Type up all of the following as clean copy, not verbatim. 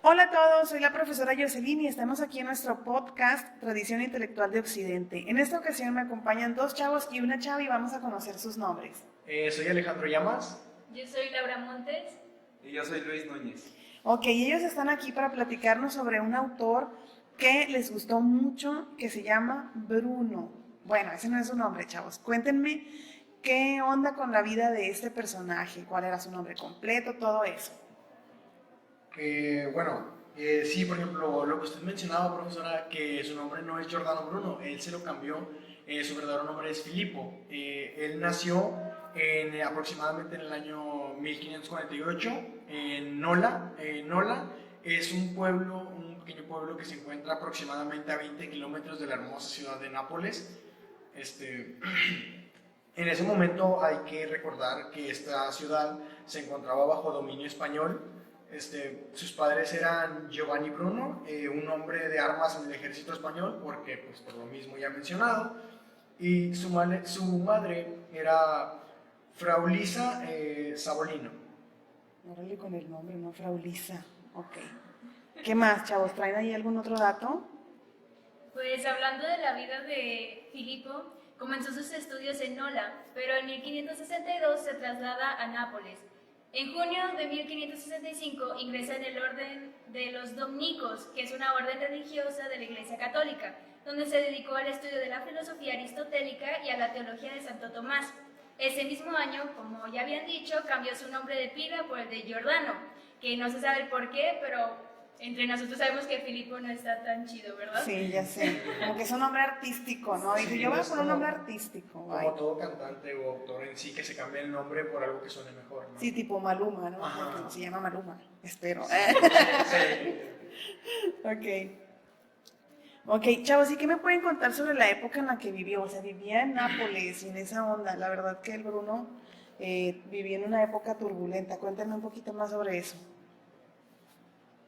Hola a todos, soy la profesora Jocelyn y estamos aquí en nuestro podcast Tradición Intelectual de Occidente. En esta ocasión me acompañan dos chavos y una chava y vamos a conocer sus nombres. Soy Alejandro Llamas. Yo soy Laura Montes. Y yo soy Luis Núñez. Ok, ellos están aquí para platicarnos sobre un autor que les gustó mucho, que se llama Bruno. Bueno, ese no es su nombre, chavos. Cuéntenme qué onda con la vida de este personaje, cuál era su nombre completo, todo eso. Sí, por ejemplo, lo que usted mencionaba, profesora, que su nombre no es Giordano Bruno, él se lo cambió, su verdadero nombre es Filippo. Él nació aproximadamente en el año 1548 en Nola. Nola es un pequeño pueblo que se encuentra aproximadamente a 20 kilómetros de la hermosa ciudad de Nápoles. En ese momento hay que recordar que esta ciudad se encontraba bajo dominio español. Sus padres eran Giovanni Bruno, un hombre de armas en el ejército español, porque pues, por lo mismo ya mencionado, y su madre era Frau Lisa Sabolino. Órale con el nombre, ¿no? Frau Lisa. Ok. ¿Qué más, chavos? ¿Traen ahí algún otro dato? Pues hablando de la vida de Filippo, comenzó sus estudios en Nola, pero en 1562 se traslada a Nápoles. En junio de 1565 ingresa en el orden de los dominicos, que es una orden religiosa de la Iglesia Católica, donde se dedicó al estudio de la filosofía aristotélica y a la teología de Santo Tomás. Ese mismo año, como ya habían dicho, cambió su nombre de pila por el de Giordano, que no se sabe el por qué, pero entre nosotros sabemos que Filippo no está tan chido, ¿verdad? Sí, ya sé. Como que es un nombre artístico, ¿no? Dice, Sí, yo voy a es poner un como- nombre artístico. Como Ay. todo cantante o autor en sí que se cambia el nombre por algo que suene mejor, ¿no? Sí, tipo Maluma, ¿no? Ajá. Porque se llama Maluma, espero. Sí. Ok. Ok, chavos, ¿y qué me pueden contar sobre la época en la que vivió? O sea, vivía en Nápoles y en esa onda. La verdad que el Bruno vivía en una época turbulenta. Cuéntame un poquito más sobre eso.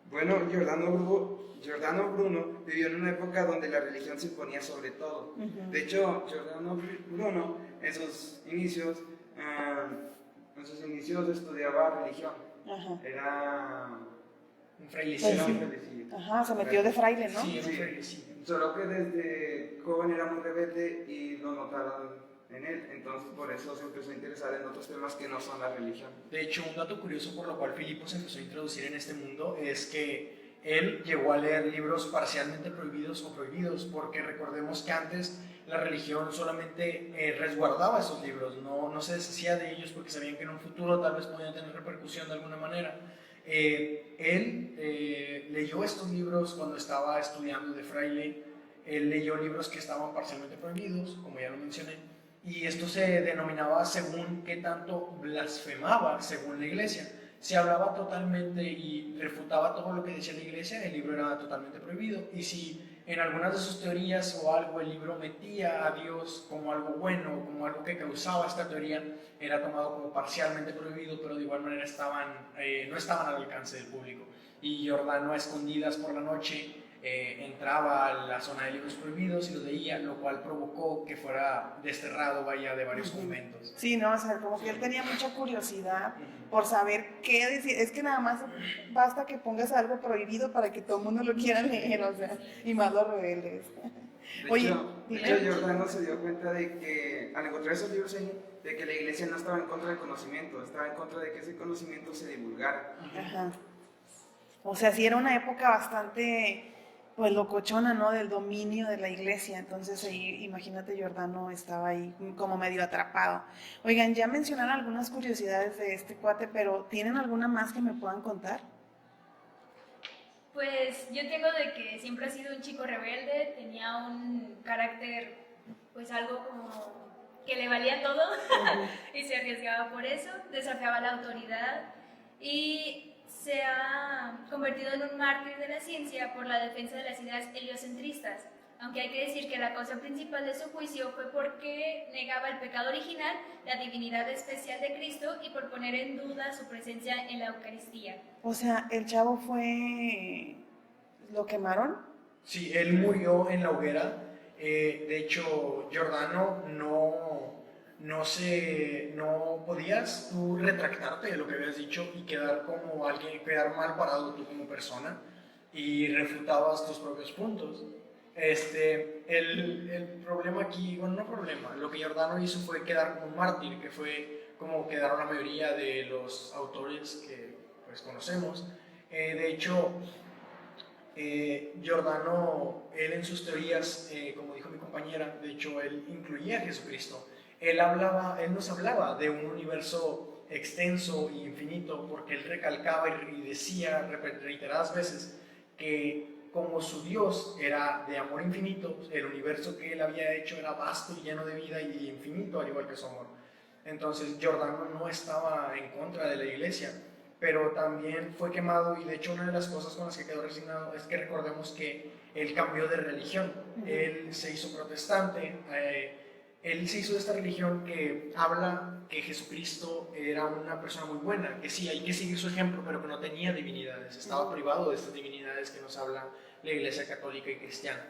Bueno, Giordano Bruno vivió en una época donde la religión se imponía sobre todo. Ujú. De hecho, Giordano Bruno en sus inicios estudiaba religión. Ajá. Era Un frailecillo. era Sí. un feliz. Ajá, se metió de fraile, ¿no? Sí, era un Sí. frailecillo. Solo que desde joven era muy rebelde y lo notaron en él. Entonces, por eso se empezó a interesar en otros temas que no son la religión. De hecho, un dato curioso por lo cual Filippo se empezó a introducir en este mundo es que él llegó a leer libros parcialmente prohibidos o prohibidos, porque recordemos que antes la religión solamente resguardaba esos libros, no se deshacía de ellos porque sabían que en un futuro tal vez podían tener repercusión de alguna manera. Él leyó estos libros cuando estaba estudiando de fraile. Él leyó libros que estaban parcialmente prohibidos, como ya lo mencioné, y esto se denominaba según qué tanto blasfemaba según la iglesia. Si hablaba totalmente y refutaba todo lo que decía la iglesia, el libro era totalmente prohibido. Y si en algunas de sus teorías o algo el libro metía a Dios como algo bueno, como algo que causaba esta teoría, era tomado como parcialmente prohibido, pero de igual manera no estaban al alcance del público. Y Giordano, a escondidas por la noche, entraba a la zona de libros prohibidos y los leía, lo cual provocó que fuera desterrado, de varios conventos. Sí, no, o sea, como que él tenía mucha curiosidad por saber qué decir. Es que nada más basta que pongas algo prohibido para que todo el mundo lo quiera leer, o sea, y más los rebeldes. De Oye, hecho, dime. Giordano se dio cuenta de que al encontrar esos libros ahí, de que la iglesia no estaba en contra del conocimiento, estaba en contra de que ese conocimiento se divulgara. Ajá. O sea, sí era una época bastante, pues, locochona, ¿no? Del dominio de la iglesia. Entonces, ahí, imagínate, Giordano estaba ahí como medio atrapado. Oigan, ya mencionaron algunas curiosidades de este cuate, pero ¿tienen alguna más que me puedan contar? Pues yo tengo de que siempre ha sido un chico rebelde, tenía un carácter pues algo como que le valía todo y se arriesgaba por eso, desafiaba la autoridad y se ha convertido en un mártir de la ciencia por la defensa de las ideas heliocentristas, aunque hay que decir que la causa principal de su juicio fue porque negaba el pecado original, la divinidad especial de Cristo y por poner en duda su presencia en la Eucaristía. O sea, el chavo fue... ¿Lo quemaron? Sí, él murió en la hoguera. De hecho, Giordano no podías tú retractarte de lo que habías dicho y quedar como alguien, quedar mal parado tú como persona y refutabas tus propios puntos. El problema aquí, bueno, no problema, lo que Giordano hizo fue quedar como un mártir, que fue como quedaron la mayoría de los autores que pues conocemos. De hecho, Giordano, él en sus teorías, como dijo mi compañera, de hecho él incluía a Jesucristo. Él nos hablaba de un universo extenso e infinito, porque él recalcaba y decía reiteradas veces que como su Dios era de amor infinito, el universo que él había hecho era vasto y lleno de vida y infinito, al igual que su amor. Entonces Giordano no estaba en contra de la iglesia, pero también fue quemado, y de hecho una de las cosas con las que quedó resignado es que recordemos que él cambió de religión. Él se hizo protestante, él se hizo de esta religión que habla que Jesucristo era una persona muy buena, que sí, hay que seguir su ejemplo, pero que no tenía divinidades, estaba privado de estas divinidades que nos habla la Iglesia católica y cristiana.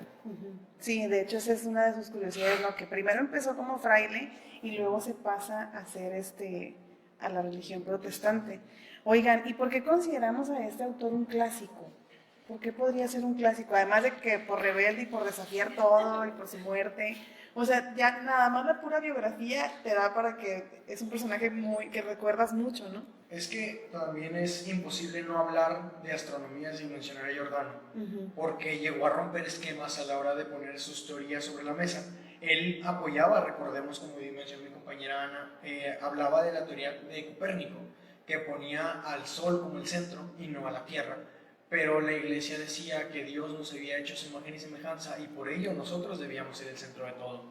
Sí, de hecho esa es una de sus curiosidades, ¿no? Que primero empezó como fraile y luego se pasa a ser a la religión protestante. Oigan, ¿y por qué consideramos a este autor un clásico? ¿Por qué podría ser un clásico? Además de que por rebelde y por desafiar todo y por su muerte. O sea, ya nada más la pura biografía te da para que es un personaje que recuerdas mucho, ¿no? Es que también es imposible no hablar de astronomía sin mencionar a Giordano, porque llegó a romper esquemas a la hora de poner sus teorías sobre la mesa. Él apoyaba, recordemos, como mencionó mi compañera Ana, hablaba de la teoría de Copérnico, que ponía al Sol como el centro y no a la Tierra. Pero la iglesia decía que Dios nos había hecho su imagen y semejanza y por ello nosotros debíamos ser el centro de todo.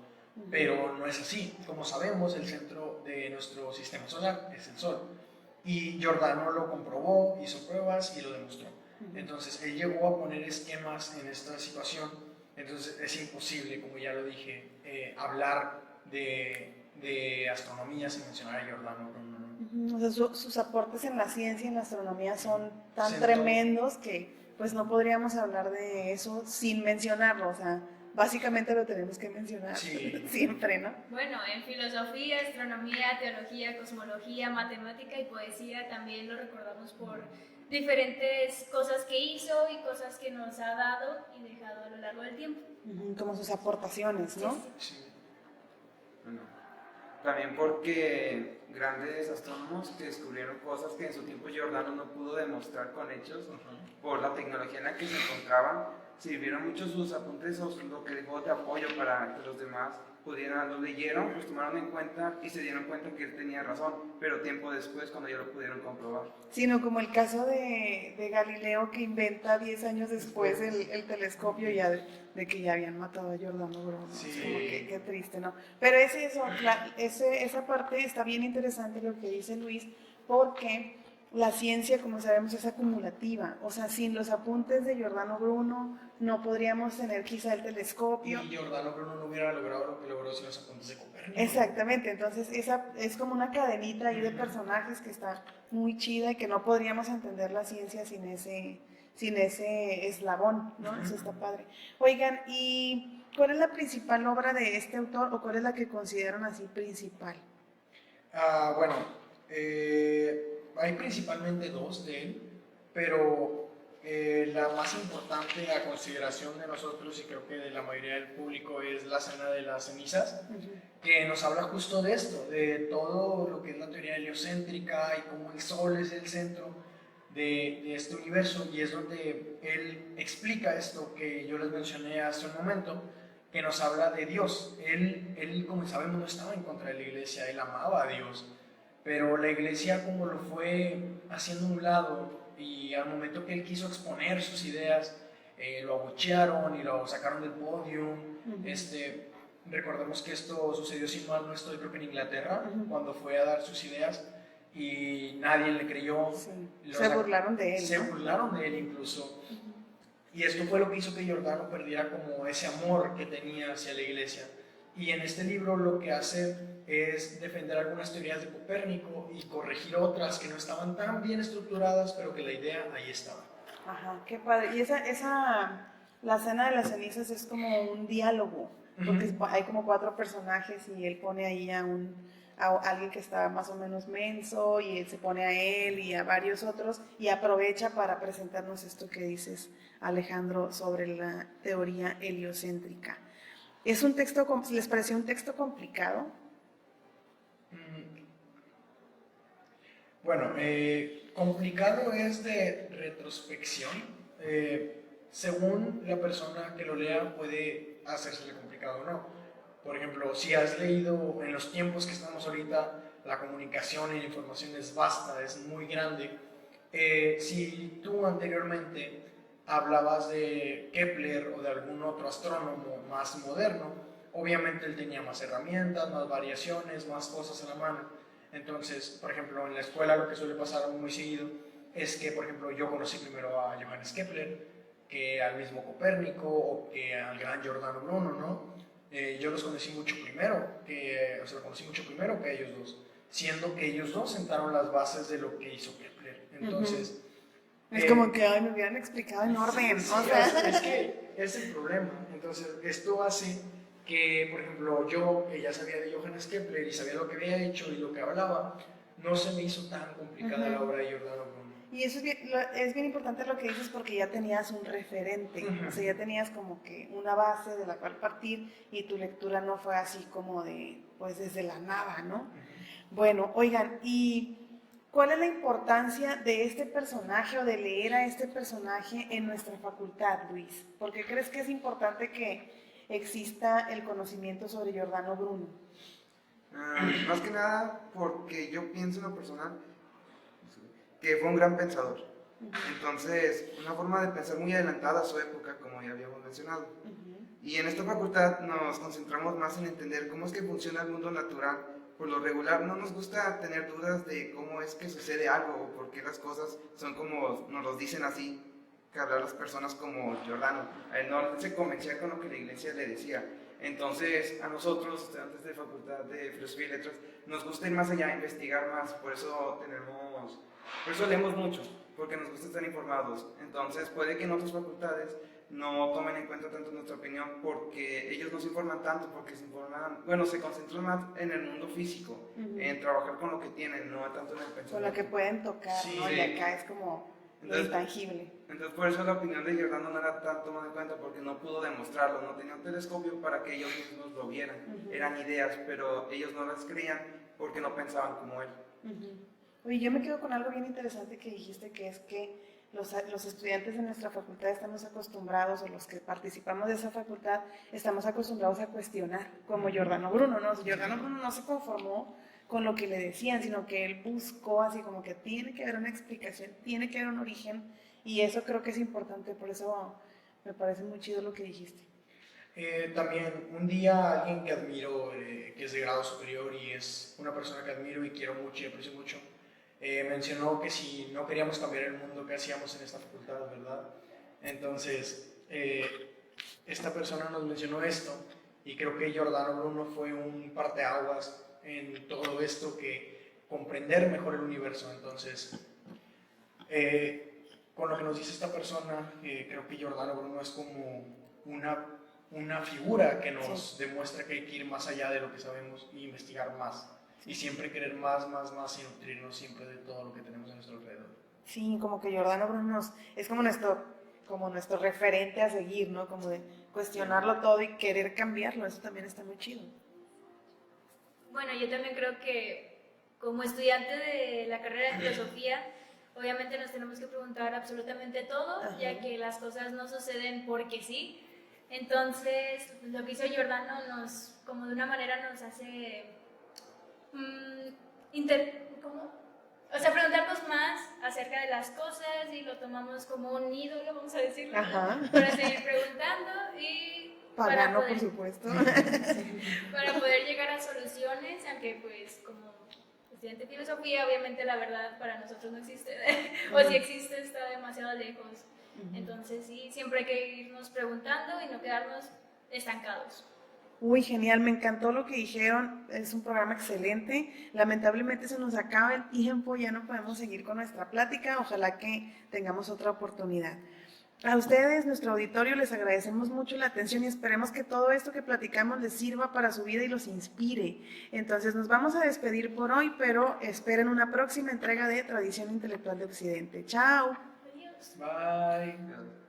Pero no es así. Como sabemos, el centro de nuestro sistema solar es el Sol. Y Giordano lo comprobó, hizo pruebas y lo demostró. Entonces, él llegó a poner esquemas en esta situación. Entonces, es imposible, como ya lo dije, hablar de astronomía sin mencionar a Giordano Bruno. O sea, sus aportes en la ciencia y en la astronomía son tan tremendos que pues no podríamos hablar de eso sin mencionarlo. O sea, básicamente lo tenemos que mencionar siempre, ¿no? Bueno, en filosofía, astronomía, teología, cosmología, matemática y poesía también lo recordamos por diferentes cosas que hizo y cosas que nos ha dado y dejado a lo largo del tiempo. Como sus aportaciones, ¿no? Sí. Bueno, también porque grandes astrónomos que descubrieron cosas que en su tiempo Giordano no pudo demostrar con hechos por la tecnología en la que se encontraban, sirvieron mucho sus apuntes o lo que dejó de apoyo para que los demás lo leyeron, los tomaron en cuenta y se dieron cuenta que él tenía razón, pero tiempo después cuando ya lo pudieron comprobar. Sino como el caso de Galileo, que inventa 10 años después el telescopio ya de que ya habían matado a Giordano Bruno. Sí. Es como que qué triste, ¿no? Pero esa parte está bien interesante lo que dice Luis, porque la ciencia, como sabemos, es acumulativa. O sea, sin los apuntes de Giordano Bruno no podríamos tener quizá el telescopio. Y Giordano Bruno no hubiera logrado lo que logró sin los apuntes de Copérnico. Exactamente, entonces esa es como una cadenita ahí de personajes que está muy chida y que no podríamos entender la ciencia sin ese eslabón, ¿no? Eso está padre. Oigan, ¿y cuál es la principal obra de este autor o cuál es la que consideran así principal? Bueno, hay principalmente dos de él, pero la más importante a consideración de nosotros y creo que de la mayoría del público es la Cena de las Cenizas, que nos habla justo de esto, de todo lo que es la teoría heliocéntrica y cómo el Sol es el centro de este universo, y es donde él explica esto que yo les mencioné hace un momento, que nos habla de Dios. Él, como sabemos, no estaba en contra de la iglesia, él amaba a Dios, pero la iglesia como lo fue haciendo a un lado, y al momento que él quiso exponer sus ideas, lo abuchearon y lo sacaron del podium. Recordemos que esto sucedió, sin mal no estoy, creo que en Inglaterra, cuando fue a dar sus ideas y nadie le creyó. Sí. Se burlaron de él. Se burlaron de él incluso. Y esto fue lo que hizo que Giordano perdiera como ese amor que tenía hacia la iglesia. Y en este libro lo que hace es defender algunas teorías de Copérnico y corregir otras que no estaban tan bien estructuradas, pero que la idea ahí estaba. Ajá, qué padre. Y la Cena de las Cenizas es como un diálogo porque hay como 4 personajes y él pone ahí a alguien que está más o menos menso y él se pone a él y a varios otros y aprovecha para presentarnos esto que dices, Alejandro, sobre la teoría heliocéntrica. ¿Es un texto, les pareció un texto complicado? Bueno, complicado es de retrospección. Según la persona que lo lea puede hacérsele complicado o no. Por ejemplo, si has leído en los tiempos que estamos ahorita, la comunicación y la información es vasta, es muy grande. Si tú anteriormente hablabas de Kepler o de algún otro astrónomo más moderno, obviamente él tenía más herramientas, más variaciones, más cosas a la mano. Entonces, por ejemplo, en la escuela lo que suele pasar muy seguido es que, por ejemplo, yo conocí primero a Johannes Kepler que al mismo Copérnico o que al gran Giordano Bruno, ¿no? Yo los conocí mucho primero, lo conocí mucho primero que ellos dos, siendo que ellos dos sentaron las bases de lo que hizo Kepler. Entonces, es como que me hubieran explicado en orden, sí, o sea. es que es el problema. Entonces, esto hace que, por ejemplo, yo, que ya sabía de Johannes Kepler y sabía lo que había hecho y lo que hablaba, no se me hizo tan complicada la obra de Giordano Bruno. Y eso es bien importante lo que dices porque ya tenías un referente, o sea, ya tenías como que una base de la cual partir y tu lectura no fue así como de, pues desde la nada, ¿no? Bueno, oigan, ¿y cuál es la importancia de este personaje o de leer a este personaje en nuestra facultad, Luis? ¿Por qué crees que es importante que exista el conocimiento sobre Giordano Bruno? Más que nada porque yo pienso en lo personal que fue un gran pensador. Entonces, una forma de pensar muy adelantada a su época, como ya habíamos mencionado. Y en esta facultad nos concentramos más en entender cómo es que funciona el mundo natural. Por lo regular no nos gusta tener dudas de cómo es que sucede algo o por qué las cosas son como nos los dicen así, que hablar las personas como Giordano. A él no se convencía con lo que la iglesia le decía. Entonces, a nosotros, estudiantes de Facultad de Filosofía y Letras, nos gusta ir más allá, investigar más, por eso leemos mucho, porque nos gusta estar informados. Entonces, puede que en otras facultades no tomen en cuenta tanto nuestra opinión porque ellos no se informan tanto, porque se concentran más en el mundo físico, en trabajar con lo que tienen, no tanto en el pensamiento. Con lo que pueden tocar, sí, ¿no? Y acá es como lo intangible. Entonces, por eso la opinión de Giordano no era tan tomada en cuenta, porque no pudo demostrarlo, no tenía un telescopio para que ellos mismos lo vieran. Eran ideas, pero ellos no las creían porque no pensaban como él. Oye, yo me quedo con algo bien interesante que dijiste, que es que los estudiantes de nuestra facultad estamos acostumbrados, o los que participamos de esa facultad, estamos acostumbrados a cuestionar, como Giordano Bruno, ¿no? Giordano Bruno no se conformó con lo que le decían, sino que él buscó así como que tiene que haber una explicación, tiene que haber un origen, y eso creo que es importante, por eso me parece muy chido lo que dijiste. También un día alguien que admiro, que es de grado superior y es una persona que admiro y quiero mucho y aprecio mucho, mencionó que si no queríamos cambiar el mundo, ¿qué hacíamos en esta facultad, verdad? Entonces, esta persona nos mencionó esto y creo que Giordano Bruno fue un parteaguas en todo esto, que comprender mejor el universo. Entonces, con lo que nos dice esta persona, creo que Giordano Bruno es como una figura que nos demuestra que hay que ir más allá de lo que sabemos y investigar más. Y siempre querer más y nutrirnos siempre de todo lo que tenemos a nuestro alrededor. Sí, como que Giordano Bruno es como nuestro referente a seguir, ¿no? Como de cuestionarlo todo y querer cambiarlo, eso también está muy chido. Bueno, yo también creo que como estudiante de la carrera de filosofía, obviamente nos tenemos que preguntar absolutamente todo, ya que las cosas no suceden porque sí. Entonces, lo que hizo Giordano como de una manera nos hace preguntarnos más acerca de las cosas y lo tomamos como un ídolo, vamos a decirlo, para seguir preguntando y Pagano, por supuesto. para poder llegar a soluciones, aunque pues como estudiante de filosofía, obviamente la verdad para nosotros no existe, o si existe está demasiado lejos. Entonces sí, siempre hay que irnos preguntando y no quedarnos estancados. Uy, genial, me encantó lo que dijeron, es un programa excelente. Lamentablemente se nos acaba el tiempo, ya no podemos seguir con nuestra plática, ojalá que tengamos otra oportunidad. A ustedes, nuestro auditorio, les agradecemos mucho la atención y esperemos que todo esto que platicamos les sirva para su vida y los inspire. Entonces nos vamos a despedir por hoy, pero esperen una próxima entrega de Tradición Intelectual de Occidente. ¡Chao! Adiós. Bye.